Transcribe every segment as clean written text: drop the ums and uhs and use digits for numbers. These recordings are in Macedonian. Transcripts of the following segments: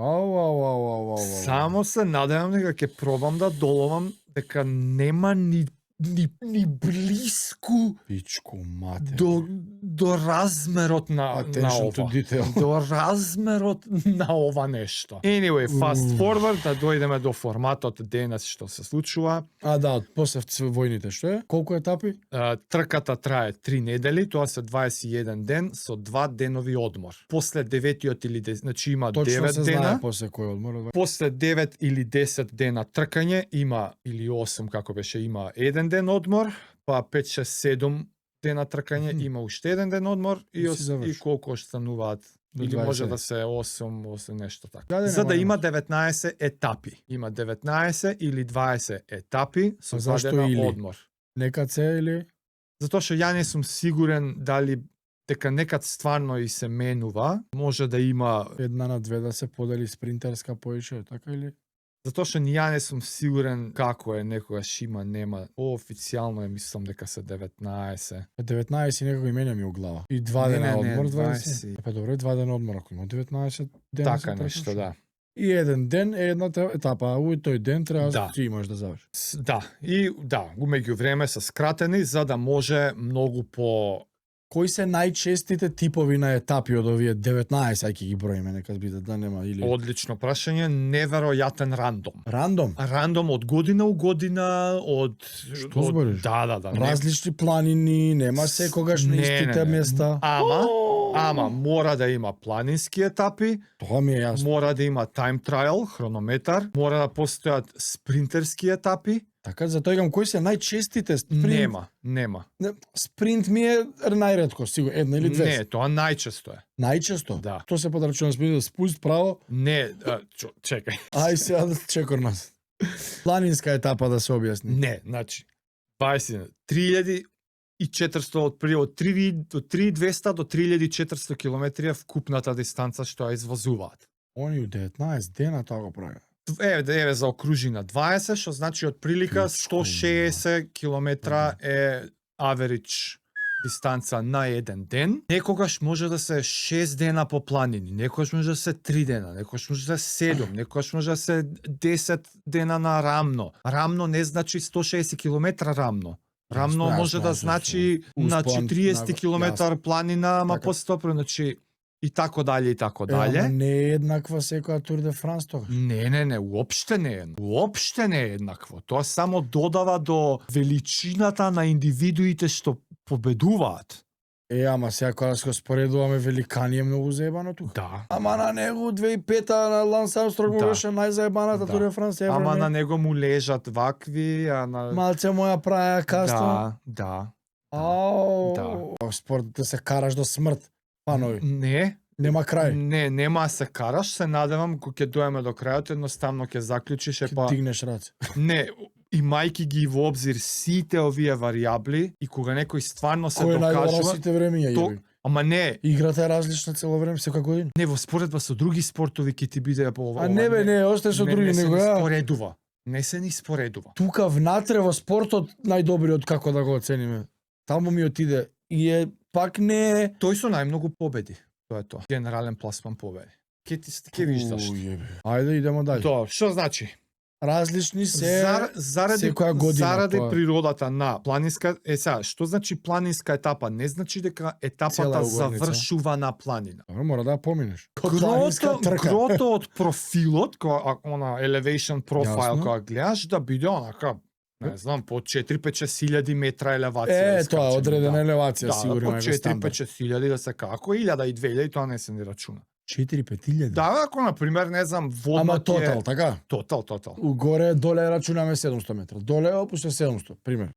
Ау. Само се надевам дека ќе пробам да доловам дека нема ни блиску Пичку мате. до размерот на Attention to ова. detail. До размерот на ова нешто. Anyway, fast forward, да дојдеме до форматот денес што се случува. Да, после војните што е? Колку етапи? Трката трае 3 недели, тоа се 21 ден со 2 денови одмор. После 9-тиот или 10, значи има Точно 9 се дена. знае после кој одмор. После 9 или 10 дена тркање има, или 8 како беше, има 1 ден одмор, па 5, 6, 7 дена тркање има уште 1 ден одмор и колку остануваат. Или може да се 8 нешто така. За да има 19 етапи. Има 19 или 20 етапи со 2 дена одмор. Некад се или? Затоа што ја не сум сигурен дали дека некад стварно и се менува, може да има 1 на 2 да се подели спринтерска поише, така или? Затоа што ни ја не сум сигурен како е, некогаш има, нема. Официјално мислам дека се 19. 19 некако и мене ми у глава. И 2 дена одмор, 20. Па добро, 2 дена одмор, ако има 19 дена. Така нешто, да. И 1 ден е едната етапа, а у тој ден треба да ти имаш да завршиш. Да, и меѓу време се скратени за да може многу по. Кои се најчестите типови на етапи од овие 19, ајки ги броиме, нека биде да нема или. Одлично прашање, неверојатен рандом. Рандом? Рандом од година у година, од Што збориш? Да. Различни планини, нема секогаш на истите места. Ама мора да има планински етапи. Тоа ми е јасно. Мора да има time trial, хронометар, мора да постојат спринтерски етапи. Така, затоа игам кои се најчестите спринт? Нема. Спринт ми е најретко, сигурно, 1 или 2. Не, тоа најчесто е. Најчесто? Да. Тоа се подрачува спринт, спуст право? Не, чекај. Ај сега да чекор нас. Планинска етапа да се објасни. Не, значи 3000 и 400 од 3200 до 3400 километри е вкупната дистанца што ја извозуваат. Они у 19 дена тоа го прават. Еве заокружи на 20, што значи од прилика 160 километра е average дистанца на еден ден. Некогаш може да се 6 дена по планини, некогаш може да се 3 дена, некогаш може да се 7, некогаш може да се 10 дена на рамно. Рамно не значи 160 километра рамно. Рамно може да значи на 40 километар планина, ама постопро, значи и така дале, и така дале. Ама не е еднаква секоја Тур де Франс тогаш. Не, уопште не е. Уопште не е еднакво. Тоа само додава до величината на индивидуите што победуваат. Ама сега кога се споредуваме, великани е многу заебано тука. Да. Ама на него 2005-та на Ланс Армстронг му беше најзаебаната Тур де Франс. Ама на него му лежат вакви, а на малце моја праја каста. Да. Спорт да се караш до смрт. Панови. Не. Нема крај. Нема се караш, се надевам кога ќе доеме до крајот, едноставно ќе заклучиш па дигнеш раце. Не, имајќи ги во обзир сите овие варијабли и кога некој стварно се докажува. Кој е најдобра сите времиња то... Ама не. Играта е различна цело време, секоја година. Не, во споредба со други спортови ќе ти биде по ова. А не бе, не, остај со други, него ја. Споредува. Не се ни споредува. Тука внатре во спортот најдобриот како да го оцениме. Таму ми отиде и е пак не е тој со најмногу победи. Тоа е тоа. Генерален пласман победи. Ке виждаш. Ајде идеме дале. Тоа, што значи? Различни се заради природата на планинска сега, што значи планинска етапа? Не значи дека етапата завршува на планина. Мора да поминеш. Грото од профилот, кога она elevation profile кога гледаш да биде онака не знам, по 4-5 хиляди метра елевација. Тоа одредена елевација, сигурно е стандард. 4-5 хиляди да се како, 1000 и 2000, тоа не се ни рачуна. 4-5 хиляди? Да, ако, например, не знам, водно ама тотал, така? Тотал. Угоре, доле рачунаме 700 метра. Доле, опуште 700, пример.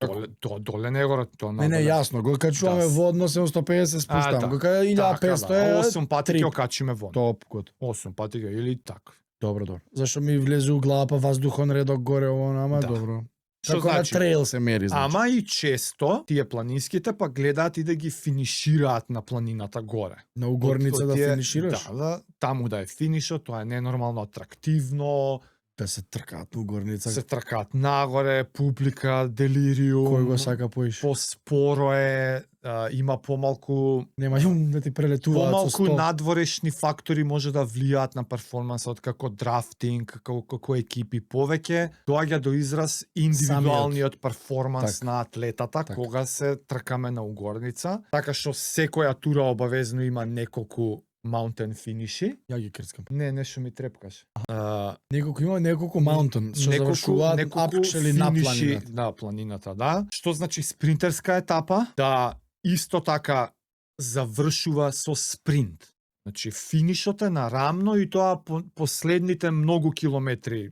Доле не го тоа надоле. Не, јасно, го качуваме водно 750, спуштам. Го кај 1500 е 8 пати ќе качиме водно. Топ, год. 8 пати ќе, или така. Добро. Зашо ми влезе у глава па ваздухон редок горе, ама добро. Како на трейл се мери, значи. Ама и често тие планинските па гледаат и да ги финишираат на планината горе. На угорница да финишираш? Да, таму да е финишот, тоа е ненормално атрактивно, Да се тркаат у горница. се тркаат нагоре, публика, делириум. Кој го сака поиш? Поспоро е, има помалку Нема да ти прелетуваат со помалку стол. надворешни фактори може да влијаат на перформансот, како драфтинг, како екипи повеќе, доаѓа до израз индивидуалниот перформанс Так. на атлетата Так. кога се тркаме на угорница, така што секоја тура обавезно има неколку mountain финиши. Ја ги крцкам. Не, нешто ми трепкаш. Има неколку маунтен што завршуваат апчели на планината. Да, планината, да. Што значи спринтерска етапа? Да, исто така завршува со спринт. Значи финишот е нарамно и тоа последните многу километри,